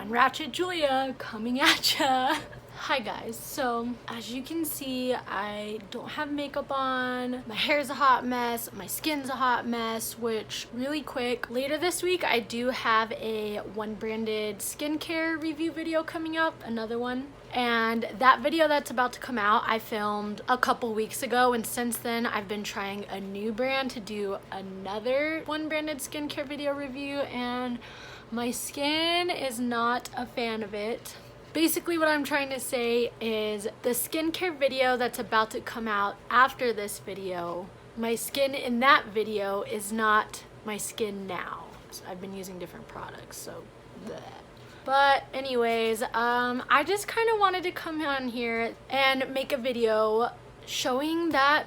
Fine Ratchet Julia coming at ya. Hi guys, so as you can see, I don't have makeup on, my hair's a hot mess, my skin's a hot mess, which really quick, later this week I do have a One Branded skincare review video coming up, another one. And that video that's about to come out, I filmed a couple weeks ago, and since then I've been trying a new brand to do another One Branded skincare video review, and my skin is not a fan of it. Basically what I'm trying to say is the skincare video that's about to come out after this video, my skin in that video is not my skin now. So I've been using different products, so bleh. But anyways, I just kind of wanted to come on here and make a video showing that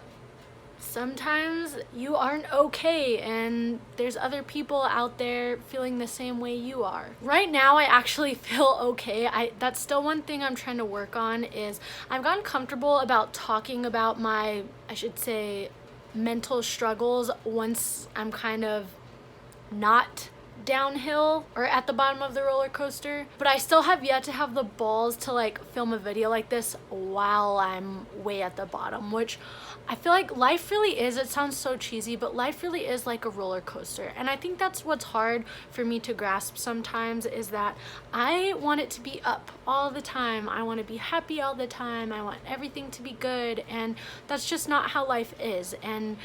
sometimes you aren't okay and there's other people out there feeling the same way you are. Right now I actually feel okay. That's still one thing I'm trying to work on, is I've gotten comfortable about talking about my, I should say, mental struggles once I'm kind of not downhill or at the bottom of the roller coaster, but I still have yet to have the balls to like film a video like this while I'm way at the bottom, which I feel like life really is, it sounds so cheesy, but life really is like a roller coaster. And I think that's what's hard for me to grasp sometimes, is that I want it to be up all the time. I want to be happy all the time. I want everything to be good, and that's just not how life is. And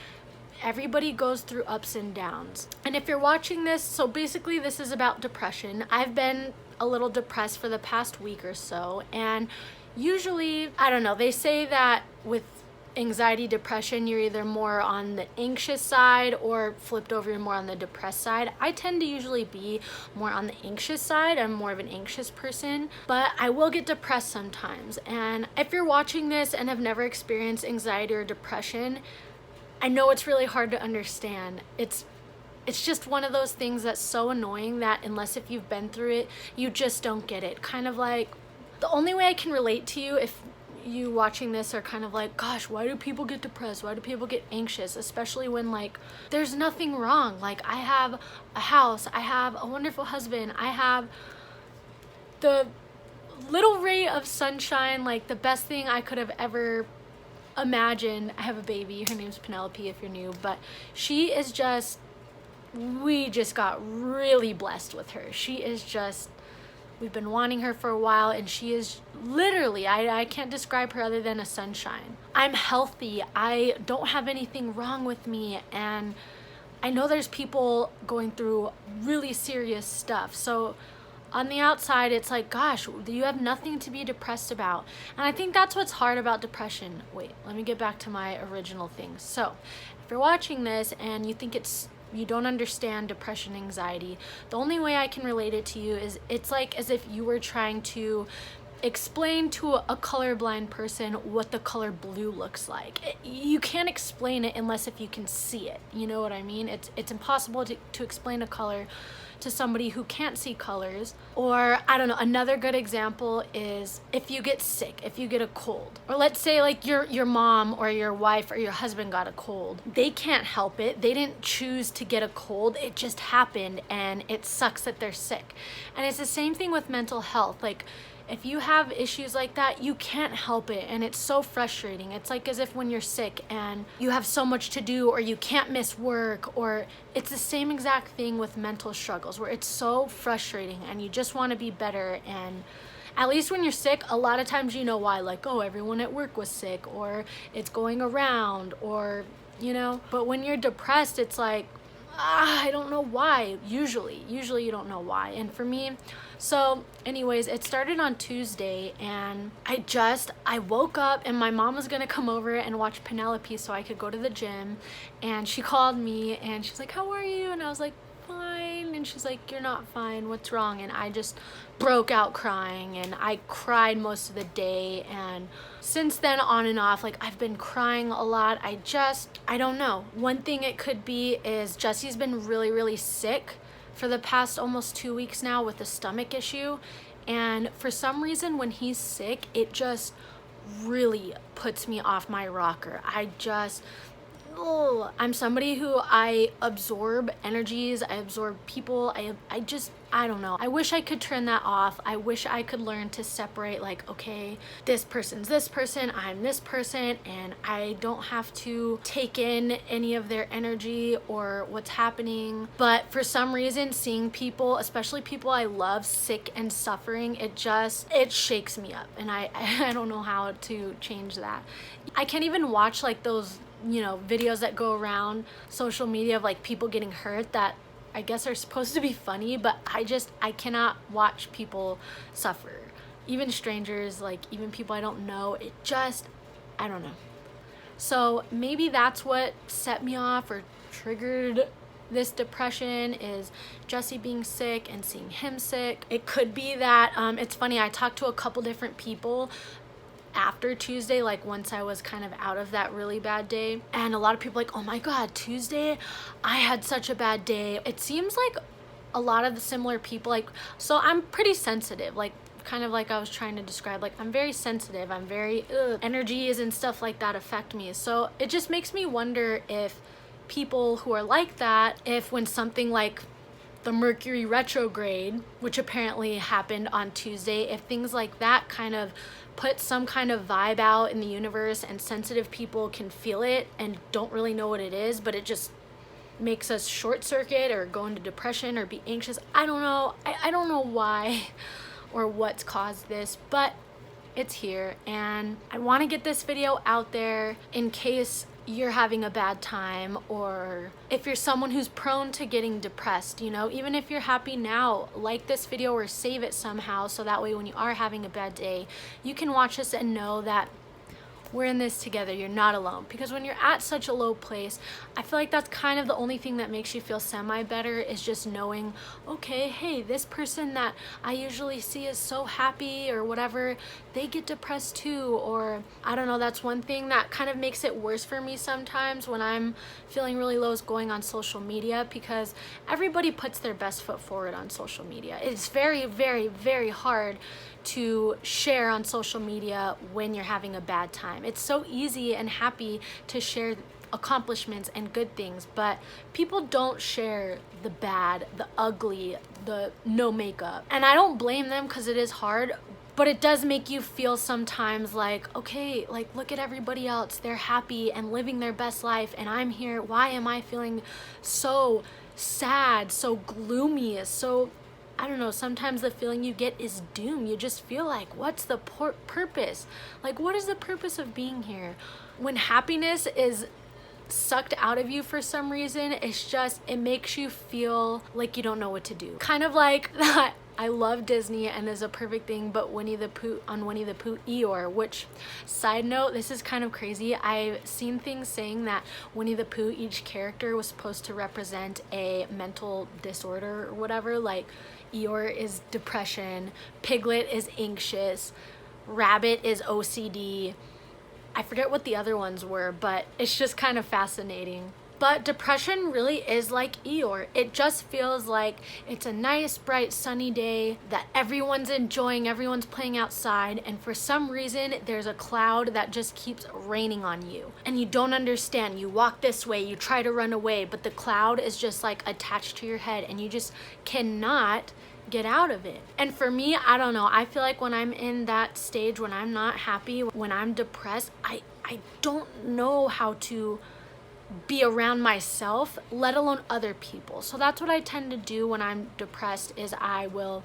everybody goes through ups and downs. And if you're watching this, so basically this is about depression. I've been a little depressed for the past week or so, and usually, I don't know, they say that with anxiety, depression, you're either more on the anxious side or flipped over, you're more on the depressed side. I tend to usually be more on the anxious side. I'm more of an anxious person, but I will get depressed sometimes. And if you're watching this and have never experienced anxiety or depression, I know it's really hard to understand. It's just one of those things that's so annoying that unless if you've been through it, you just don't get it. Kind of like, the only way I can relate to you, if you watching this are kind of like, gosh, why do people get depressed? Why do people get anxious? Especially when like there's nothing wrong. Like, I have a house, I have a wonderful husband, I have the little ray of sunshine, like the best thing I could have ever imagine. I have a baby, her name's Penelope if you're new, but she is just, we just got really blessed with her. She is just, we've been wanting her for a while, and she is literally, I can't describe her other than a sunshine. I'm healthy, I don't have anything wrong with me, and I know there's people going through really serious stuff. So on the outside, it's like, gosh, you have nothing to be depressed about. And I think that's what's hard about depression. Wait, let me get back to my original thing. So if you're watching this and you think you don't understand depression, anxiety, the only way I can relate it to you is it's like as if you were trying to explain to a colorblind person what the color blue looks like. You can't explain it unless if you can see it. You know what I mean? It's impossible to explain a color to somebody who can't see colors. Or I don't know, another good example is if you get sick, if you get a cold, or let's say like your mom or your wife or your husband got a cold. They can't help it. They didn't choose to get a cold. It just happened, and it sucks that they're sick. And it's the same thing with mental health. Like, if you have issues like that, you can't help it, and it's so frustrating. It's like as if when you're sick and you have so much to do, or you can't miss work, or it's the same exact thing with mental struggles, where it's so frustrating and you just want to be better. And at least when you're sick, a lot of times you know why, like, oh, everyone at work was sick, or it's going around, or, you know. But when you're depressed, it's like, I don't know why. Usually you don't know why. And for me, so anyways, it started on Tuesday, and I woke up and my mom was gonna come over and watch Penelope so I could go to the gym, and she called me and she's like, how are you? And I was like, fine. And she's like, you're not fine, what's wrong? And I just broke out crying, and I cried most of the day. And since then, on and off, like, I've been crying a lot. I don't know. One thing it could be is Jesse's been really, really sick for the past almost 2 weeks now with a stomach issue. And for some reason, when he's sick, it just really puts me off my rocker. I'm somebody who I absorb energies, I absorb people, I just I don't know. I wish I could turn that off. I wish I could learn to separate, like, okay, this person's this person, I'm this person, and I don't have to take in any of their energy or what's happening. But for some reason, seeing people, especially people I love, sick and suffering, it shakes me up, and I don't know how to change that. I can't even watch like those, you know, videos that go around social media of like people getting hurt that I guess are supposed to be funny, but I cannot watch people suffer. Even strangers, like even people I don't know, I don't know. So maybe that's what set me off or triggered this depression, is Jesse being sick and seeing him sick. It could be that, it's funny, I talked to a couple different people after Tuesday, like once I was kind of out of that really bad day, and a lot of people like, oh my god, Tuesday I had such a bad day. It seems like a lot of the similar people, like, so I'm pretty sensitive, like kind of like I was trying to describe, like I'm very sensitive, I'm very energies and stuff like that affect me. So it just makes me wonder if people who are like that, if when something like the Mercury retrograde, which apparently happened on Tuesday, if things like that kind of put some kind of vibe out in the universe and sensitive people can feel it and don't really know what it is, but it just makes us short circuit or go into depression or be anxious. I don't know. I don't know why or what's caused this, but it's here, and I want to get this video out there in case you're having a bad time, or if you're someone who's prone to getting depressed, you know, even if you're happy now, like this video or save it somehow so that way when you are having a bad day, you can watch this and know that we're in this together, you're not alone. Because when you're at such a low place, I feel like that's kind of the only thing that makes you feel semi better, is just knowing, okay, hey, this person that I usually see is so happy or whatever, they get depressed too. Or I don't know, that's one thing that kind of makes it worse for me sometimes when I'm feeling really low, is going on social media, because everybody puts their best foot forward on social media. It's very, very, very hard to share on social media when you're having a bad time. It's so easy and happy to share accomplishments and good things, but people don't share the bad, the ugly, the no makeup. And I don't blame them, because it is hard, but it does make you feel sometimes like, okay, like look at everybody else, they're happy and living their best life, and I'm here, why am I feeling so sad, so gloomy, so I don't know, sometimes the feeling you get is doom. You just feel like, what's the purpose? Like, what is the purpose of being here? When happiness is sucked out of you for some reason, it makes you feel like you don't know what to do. Kind of like that. I love Disney and there's a perfect thing, but Winnie the Pooh, Eeyore, which, side note, this is kind of crazy. I've seen things saying that Winnie the Pooh, each character was supposed to represent a mental disorder or whatever. Like Eeyore is depression, Piglet is anxious, Rabbit is OCD. I forget what the other ones were, but it's just kind of fascinating. But depression really is like Eeyore. It just feels like it's a nice, bright, sunny day that everyone's enjoying, everyone's playing outside, and for some reason, there's a cloud that just keeps raining on you. And you don't understand. You walk this way, you try to run away, but the cloud is just like attached to your head, and you just cannot get out of it. And for me, I don't know, I feel like when I'm in that stage, when I'm not happy, when I'm depressed, I don't know how to be around myself, let alone other people. So that's what I tend to do when I'm depressed, is I will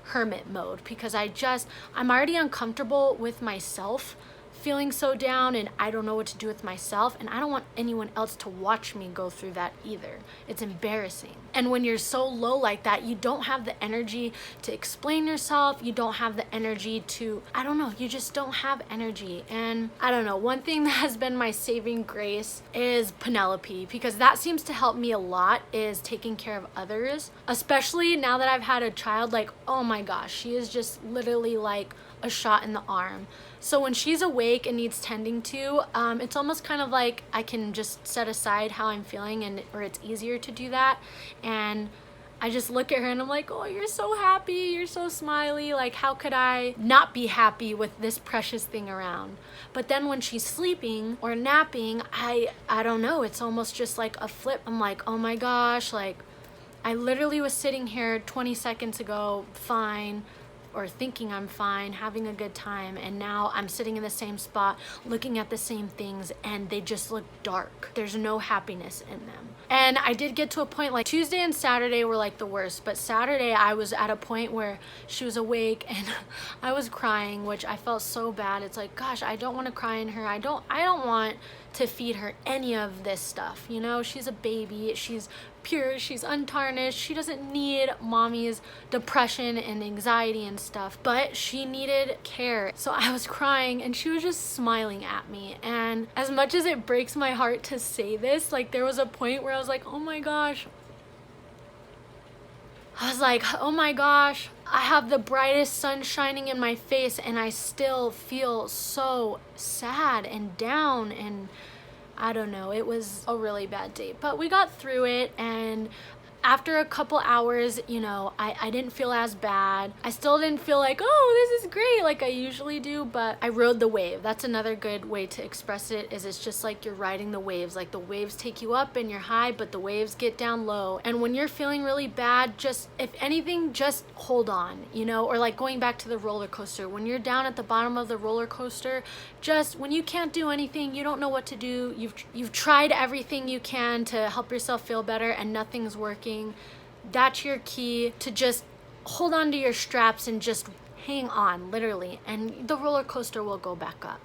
hermit mode, because I'm already uncomfortable with myself feeling so down, and I don't know what to do with myself, and I don't want anyone else to watch me go through that either. It's embarrassing. And when you're so low like that, you don't have the energy to explain yourself, you don't have the energy to, I don't know, you just don't have energy. And I don't know, one thing that has been my saving grace is Penelope, because that seems to help me a lot, is taking care of others, especially now that I've had a child. Like, oh my gosh, she is just literally like a shot in the arm. So when she's awake and needs tending to, it's almost kind of like I can just set aside how I'm feeling, or it's easier to do that. And I just look at her and I'm like, oh, you're so happy, you're so smiley. Like, how could I not be happy with this precious thing around? But then when she's sleeping or napping, I don't know, it's almost just like a flip. I'm like, oh my gosh, like, I literally was sitting here 20 seconds ago, fine, or thinking I'm fine, having a good time, and now I'm sitting in the same spot looking at the same things and they just look dark. There's no happiness in them. And I did get to a point, like Tuesday and Saturday were like the worst, but Saturday I was at a point where she was awake and I was crying, which I felt so bad. It's like, gosh, I don't want to cry in her. I don't want to feed her any of this stuff, you know? She's a baby, she's pure, she's untarnished, she doesn't need mommy's depression and anxiety and stuff, but she needed care. So I was crying and she was just smiling at me, and as much as it breaks my heart to say this, like there was a point where I was like, oh my gosh, I have the brightest sun shining in my face and I still feel so sad and down, and I don't know, it was a really bad day. But we got through it, and after a couple hours, you know, I didn't feel as bad. I still didn't feel like, oh, this is great like I usually do, but I rode the wave. That's another good way to express it, is it's just like you're riding the waves. Like the waves take you up and you're high, but the waves get down low. And when you're feeling really bad, just, if anything, just hold on, you know? Or like going back to the roller coaster, when you're down at the bottom of the roller coaster, just when you can't do anything, you don't know what to do, you've tried everything you can to help yourself feel better and nothing's working, that's your key to just hold on to your straps and just hang on, literally, and the roller coaster will go back up.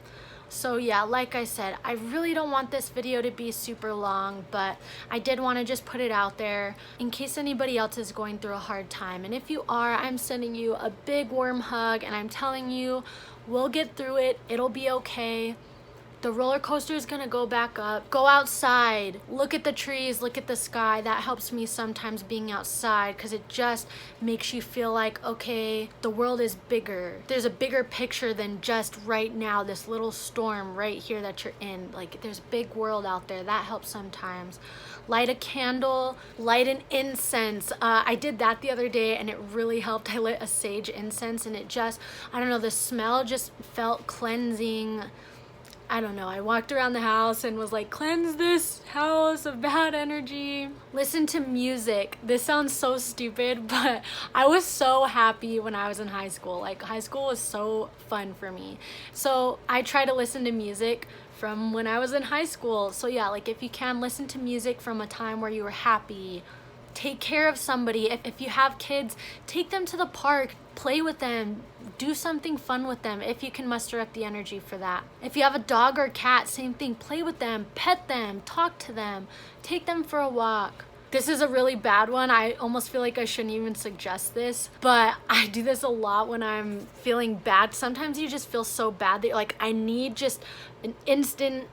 So yeah, like I said, I really don't want this video to be super long, but I did want to just put it out there in case anybody else is going through a hard time. And if you are, I'm sending you a big warm hug, and I'm telling you, we'll get through it. It'll be okay. The roller coaster is gonna go back up. Go outside, look at the trees, look at the sky. That helps me sometimes, being outside, because it just makes you feel like, okay, the world is bigger. There's a bigger picture than just right now, this little storm right here that you're in. Like, there's a big world out there. That helps sometimes. Light a candle, light an incense. I did that the other day and it really helped. I lit a sage incense and it just, I don't know, the smell just felt cleansing. I don't know, I walked around the house and was like, cleanse this house of bad energy. Listen to music. This sounds so stupid, but I was so happy when I was in high school. Like, high school was so fun for me. So I try to listen to music from when I was in high school. So yeah, like if you can, listen to music from a time where you were happy. Take care of somebody. If you have kids, take them to the park, play with them, do something fun with them if you can muster up the energy for that. If you have a dog or cat, same thing, play with them, pet them, talk to them, take them for a walk. This is a really bad one. I almost feel like I shouldn't even suggest this, but I do this a lot when I'm feeling bad. Sometimes you just feel so bad that you're like, I need just an instant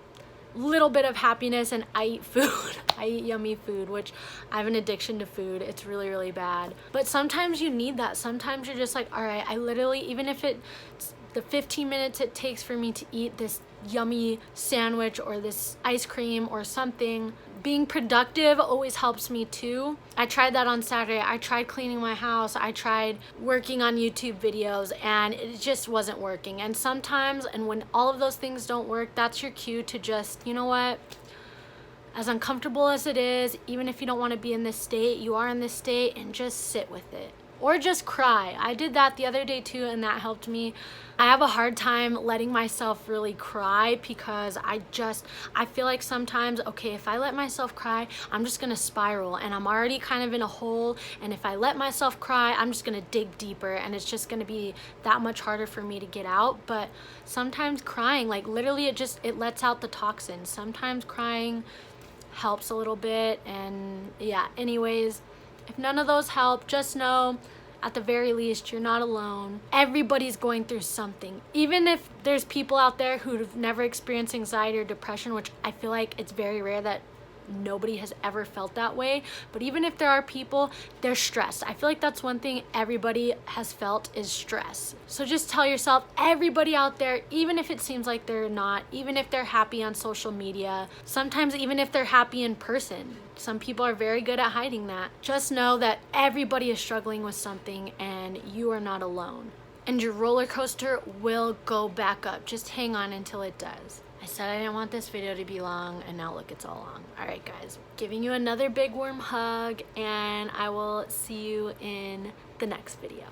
little bit of happiness, and I eat food. I eat yummy food, which I have an addiction to food. It's really, really bad. But sometimes you need that. Sometimes you're just like, all right, I literally, even if it's the 15 minutes it takes for me to eat this yummy sandwich or this ice cream or something, being productive always helps me too. I tried that on Saturday. I tried cleaning my house. I tried working on YouTube videos, and it just wasn't working. And sometimes, and when all of those things don't work, that's your cue to just, you know what? As uncomfortable as it is, even if you don't want to be in this state, you are in this state, and just sit with it. Or just cry. I did that the other day too, and that helped me. I have a hard time letting myself really cry because I feel like sometimes, okay, if I let myself cry, I'm just gonna spiral, and I'm already kind of in a hole, and if I let myself cry, I'm just gonna dig deeper, and it's just gonna be that much harder for me to get out. But sometimes crying, like literally it lets out the toxins. Sometimes crying helps a little bit, and yeah, anyways, if none of those help, just know, at the very least, you're not alone. Everybody's going through something. Even if there's people out there who've never experienced anxiety or depression, which I feel like it's very rare that nobody has ever felt that way, but even if there are people, they're stressed. I feel like that's one thing everybody has felt, is stress. So just tell yourself, everybody out there, even if it seems like they're not, even if they're happy on social media, sometimes even if they're happy in person, some people are very good at hiding that. Just know that everybody is struggling with something, and you are not alone. And your roller coaster will go back up. Just hang on until it does. I said I didn't want this video to be long, and now look, it's all long. All right, guys, giving you another big warm hug, and I will see you in the next video.